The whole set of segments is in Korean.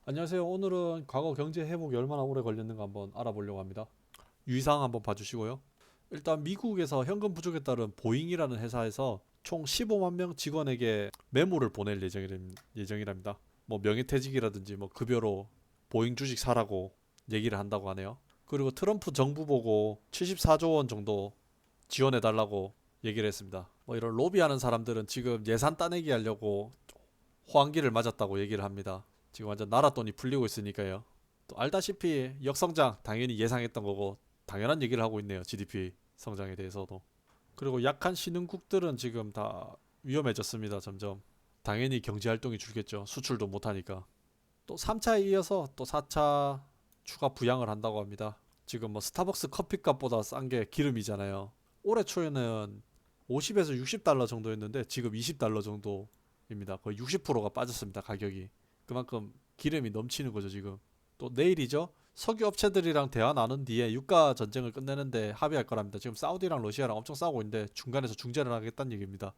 안녕하세요. 오늘은 과거 경제 회복이 얼마나 오래 걸렸는가 한번 알아보려고 합니다. 유의사항 한번 봐주시고요. 일단 미국에서 현금 부족에 따른 보잉이라는 회사에서 총 15만 명 직원에게 메모를 보낼 예정이랍니다. 뭐 명예퇴직이라든지 뭐 급여로 보잉 주식 사라고 얘기를 한다고 하네요. 그리고 트럼프 정부 보고 74조 원 정도 지원해 달라고 얘기를 했습니다. 뭐 이런 로비하는 사람들은 지금 예산 따내기 하려고 호황기를 맞았다고 얘기를 합니다. 지금 완전 나라 돈이 풀리고 있으니까요. 또 알다시피 역성장 당연히 예상했던 거고 당연한 얘기를 하고 있네요. GDP 성장에 대해서도. 그리고 약한 신흥국들은 지금 다 위험해졌습니다. 점점. 당연히 경제 활동이 줄겠죠. 수출도 못하니까. 또 3차에 이어서 또 4차 추가 부양을 한다고 합니다. 지금 뭐 스타벅스 커피값보다 싼 게 기름이잖아요. 올해 초에는 50에서 60달러 정도였는데 지금 20달러 정도입니다. 거의 60%가 빠졌습니다. 가격이. 그만큼 기름이 넘치는 거죠, 지금. 또 내일이죠. 석유 업체들이랑 대화 나눈 뒤에 유가 전쟁을 끝내는데 합의할 거랍니다. 지금 사우디랑 러시아랑 엄청 싸우고 있는데 중간에서 중재를 하겠다는 얘기입니다.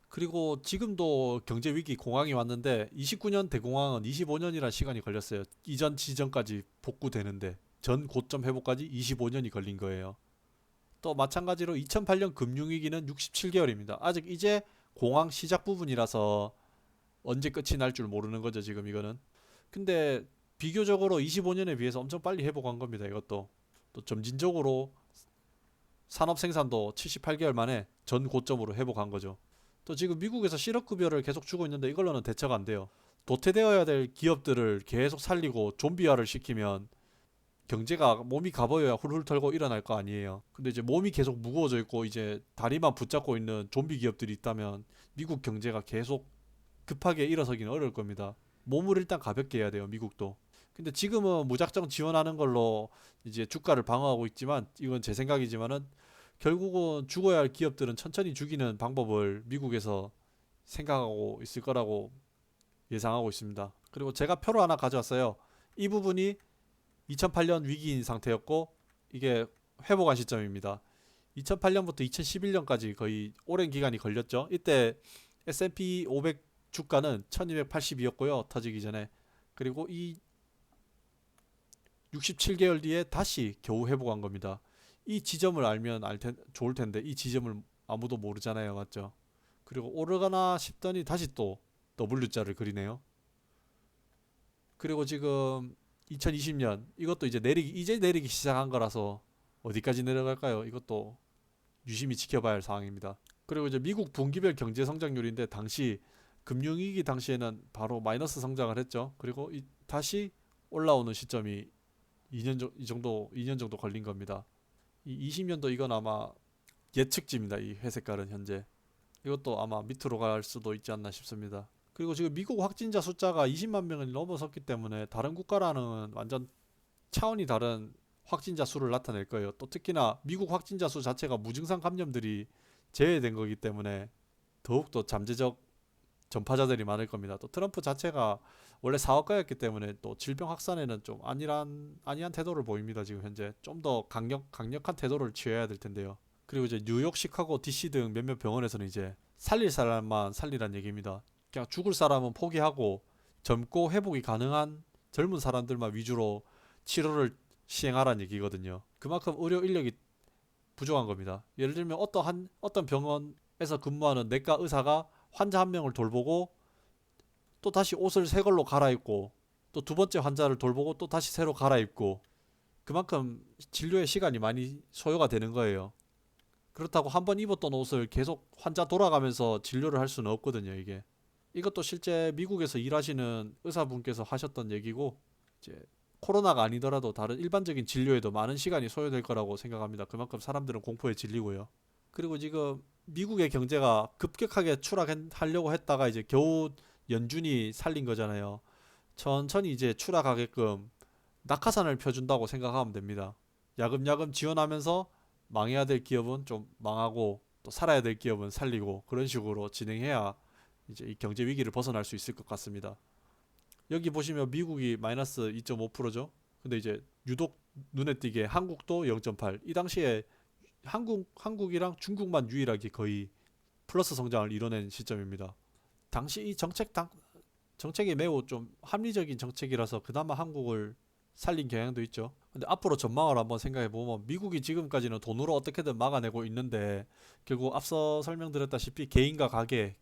그리고 지금도 경제 위기 공황이 왔는데 29년 대공황은 25년이라는 시간이 걸렸어요. 이전 지점까지 복구되는데 전 고점 회복까지 25년이 걸린 거예요. 또 마찬가지로 2008년 금융위기는 67개월입니다. 아직 이제 공황 시작 부분이라서 언제 끝이 날 줄 모르는 거죠, 지금 이거는. 근데 비교적으로 25년에 비해서 엄청 빨리 회복한 겁니다, 이것도. 또 점진적으로 산업 생산도 78개월 만에 전 고점으로 회복한 거죠. 또 지금 미국에서 실업급여를 계속 주고 있는데 이걸로는 대처가 안 돼요. 도태되어야 될 기업들을 계속 살리고 좀비화를 시키면 경제가 몸이 가버려야 훌훌 털고 일어날 거 아니에요. 근데 이제 몸이 계속 무거워져 있고 이제 다리만 붙잡고 있는 좀비 기업들이 있다면 미국 경제가 계속 급하게 일어서기는 어려울 겁니다. 몸을 일단 가볍게 해야 돼요, 미국도. 근데 지금은 무작정 지원하는 걸로 이제 주가를 방어하고 있지만 이건 제 생각이지만은 결국은 죽어야 할 기업들은 천천히 죽이는 방법을 미국에서 생각하고 있을 거라고 예상하고 있습니다. 그리고 제가 표로 하나 가져왔어요. 이 부분이 2008년 위기인 상태였고 이게 회복한 시점입니다. 2008년부터 2011년까지 거의 오랜 기간이 걸렸죠. 이때 S&P 500 주가는 1280이었고요. 터지기 전에. 그리고 이 67개월 뒤에 다시 겨우 회복한 겁니다. 이 지점을 알면 좋을 텐데 이 지점을 아무도 모르잖아요. 맞죠? 그리고 오르거나 싶더니 다시 또 W자를 그리네요. 그리고 지금 2020년 이것도 이제 내리기 시작한 거라서 어디까지 내려갈까요? 이것도 유심히 지켜봐야 할 상황입니다. 그리고 이제 미국 분기별 경제 성장률인데 당시 금융위기 당시에는 바로 마이너스 성장을 했죠. 그리고 다시 올라오는 시점이 2년 정도 걸린 겁니다. 이 20년도 이건 아마 예측치입니다. 이 회색깔은 현재. 이것도 아마 밑으로 갈 수도 있지 않나 싶습니다. 그리고 지금 미국 확진자 숫자가 20만 명을 넘어섰기 때문에 다른 국가라는 완전 차원이 다른 확진자 수를 나타낼 거예요. 또 특히나 미국 확진자 수 자체가 무증상 감염들이 제외된 거기 때문에 더욱더 잠재적 전파자들이 많을 겁니다. 또 트럼프 자체가 원래 사업가였기 때문에 또 질병 확산에는 좀 안일한 태도를 보입니다. 지금 현재 좀 더 강력한 태도를 취해야 될 텐데요. 그리고 이제 뉴욕, 시카고, DC 등 몇몇 병원에서는 이제 살릴 사람만 살리란 얘기입니다. 그냥 죽을 사람은 포기하고 젊고 회복이 가능한 젊은 사람들만 위주로 치료를 시행하라는 얘기거든요. 그만큼 의료 인력이 부족한 겁니다. 예를 들면 어떤 병원에서 근무하는 내과 의사가 환자 한 명을 돌보고 또 다시 옷을 새 걸로 갈아입고 또 두 번째 환자를 돌보고 또 다시 새로 갈아입고 그만큼 진료의 시간이 많이 소요가 되는 거예요. 그렇다고 한 번 입었던 옷을 계속 환자 돌아가면서 진료를 할 수는 없거든요, 이게. 이것도 실제 미국에서 일하시는 의사분께서 하셨던 얘기고 이제 코로나가 아니더라도 다른 일반적인 진료에도 많은 시간이 소요될 거라고 생각합니다. 그만큼 사람들은 공포에 질리고요. 그리고 지금 미국의 경제가 급격하게 추락하려고 했다가 이제 겨우 연준이 살린 거잖아요. 천천히 이제 추락하게끔 낙하산을 펴준다고 생각하면 됩니다. 야금야금 지원하면서 망해야 될 기업은 좀 망하고 또 살아야 될 기업은 살리고 그런 식으로 진행해야 이제 이 경제 위기를 벗어날 수 있을 것 같습니다. 여기 보시면 미국이 마이너스 2.5%죠. 근데 이제 유독 눈에 띄게 한국도 0.8. 이 당시에 한국이랑 중국만 유일하게 거의 플러스 성장을 이뤄낸 시점입니다. 당시 이 정책이 매우 좀 합리적인 정책이라서 그나마 한국을 살린 경향도 있죠. 근데 앞으로 전망을 한번 생각해 보면 미국이 지금까지는 돈으로 어떻게든 막아내고 있는데 결국 앞서 설명드렸다시피 개인과 가게,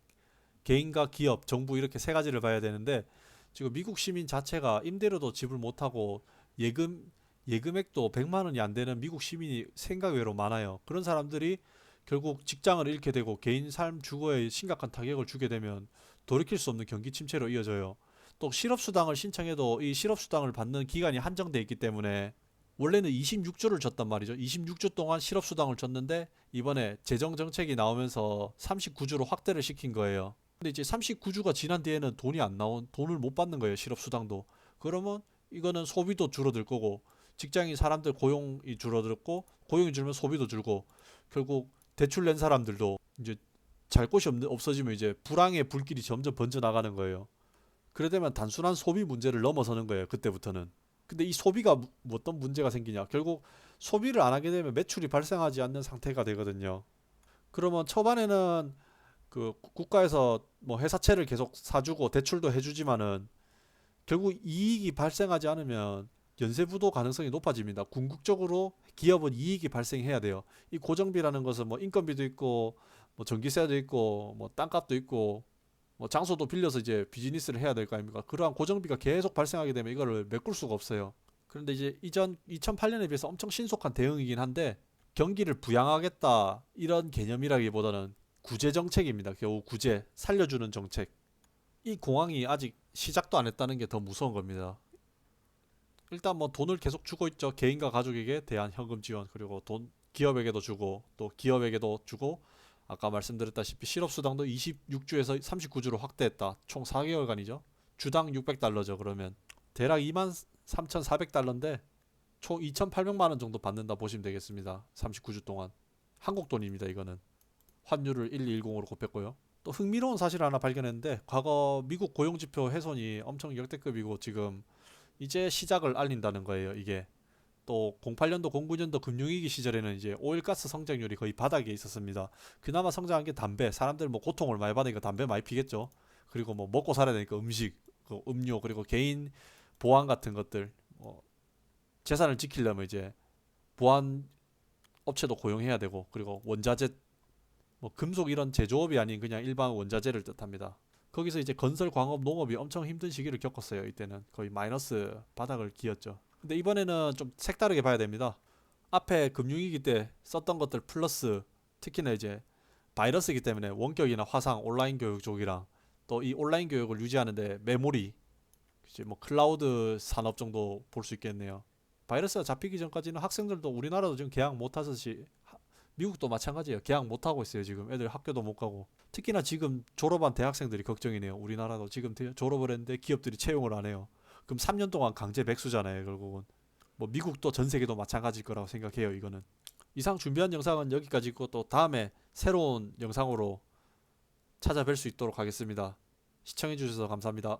개인과 기업, 정부 이렇게 세 가지를 봐야 되는데 지금 미국 시민 자체가 임대료도 지불 못하고 예금액도 100만 원이 안 되는 미국 시민이 생각 외로 많아요. 그런 사람들이 결국 직장을 잃게 되고 개인 삶 주거에 심각한 타격을 주게 되면 돌이킬 수 없는 경기 침체로 이어져요. 또 실업수당을 신청해도 이 실업수당을 받는 기간이 한정돼 있기 때문에 원래는 26주를 줬단 말이죠. 26주 동안 실업수당을 줬는데 이번에 재정정책이 나오면서 39주로 확대를 시킨 거예요. 근데 이제 39주가 지난 뒤에는 돈을 못 받는 거예요. 실업수당도. 그러면 이거는 소비도 줄어들 거고 직장인 사람들 고용이 줄어들고 고용이 줄면 소비도 줄고 결국 대출 낸 사람들도 이제 잘 곳이 없어지면 이제 불황의 불길이 점점 번져 나가는 거예요. 그래 되면 단순한 소비 문제를 넘어서는 거예요. 그때부터는. 근데 이 소비가 어떤 문제가 생기냐? 결국 소비를 안 하게 되면 매출이 발생하지 않는 상태가 되거든요. 그러면 초반에는 그 국가에서 뭐 회사채를 계속 사주고 대출도 해주지만은 결국 이익이 발생하지 않으면 연쇄부도 가능성이 높아집니다. 궁극적으로 기업은 이익이 발생해야 돼요. 이 고정비라는 것은 뭐 인건비도 있고 뭐 전기세도 있고 뭐 땅값도 있고 뭐 장소도 빌려서 이제 비즈니스를 해야 될 거 아닙니까? 그러한 고정비가 계속 발생하게 되면 이거를 메꿀 수가 없어요. 그런데 이제 이전 2008년에 비해서 엄청 신속한 대응이긴 한데 경기를 부양하겠다 이런 개념이라기보다는 구제 정책입니다. 겨우 구제, 살려주는 정책. 이 공황이 아직 시작도 안 했다는 게 더 무서운 겁니다. 일단 뭐 돈을 계속 주고 있죠. 개인과 가족에게 대한 현금 지원 그리고 돈 기업에게도 주고 또 기업에게도 주고 아까 말씀드렸다시피 실업수당도 26주에서 39주로 확대했다. 총 4개월간이죠. 주당 600달러죠. 그러면 대략 23,400달러인데 총 2,800만 원 정도 받는다 보시면 되겠습니다. 39주 동안. 한국 돈입니다. 이거는. 환율을 1210으로 곱했고요. 또 흥미로운 사실 하나 발견했는데 과거 미국 고용지표 훼손이 엄청 역대급이고 지금 이제 시작을 알린다는 거예요. 이게 또 08년도 09년도 금융위기 시절에는 이제 오일가스 성장률이 거의 바닥에 있었습니다. 그나마 성장한 게 담배. 사람들 뭐 고통을 많이 받으니까 담배 많이 피겠죠. 그리고 뭐 먹고 살아야 되니까 음식, 그 음료 그리고 개인 보안 같은 것들 재산을 지키려면 이제 보안 업체도 고용해야 되고 그리고 원자재 뭐 금속 이런 제조업이 아닌 그냥 일반 원자재를 뜻합니다. 거기서 이제 건설, 광업, 농업이 엄청 힘든 시기를 겪었어요. 이때는 거의 마이너스 바닥을 기었죠. 근데 이번에는 좀 색다르게 봐야 됩니다. 앞에 금융위기 때 썼던 것들 플러스 특히나 이제 바이러스이기 때문에 원격이나 화상, 온라인 교육 쪽이랑 또 이 온라인 교육을 유지하는데 메모리, 이제 뭐 클라우드 산업 정도 볼 수 있겠네요. 바이러스가 잡히기 전까지는 학생들도 우리나라도 지금 개학 못 하듯이 미국도 마찬가지예요. 개학 못 하고 있어요. 지금 애들 학교도 못 가고. 특히나 지금 졸업한 대학생들이 걱정이네요. 우리나라도 지금 졸업을 했는데 기업들이 채용을 안 해요. 그럼 3년 동안 강제 백수잖아요. 결국은. 뭐 미국도 전 세계도 마찬가지일 거라고 생각해요. 이거는. 이상 준비한 영상은 여기까지고 또 다음에 새로운 영상으로 찾아뵐 수 있도록 하겠습니다. 시청해 주셔서 감사합니다.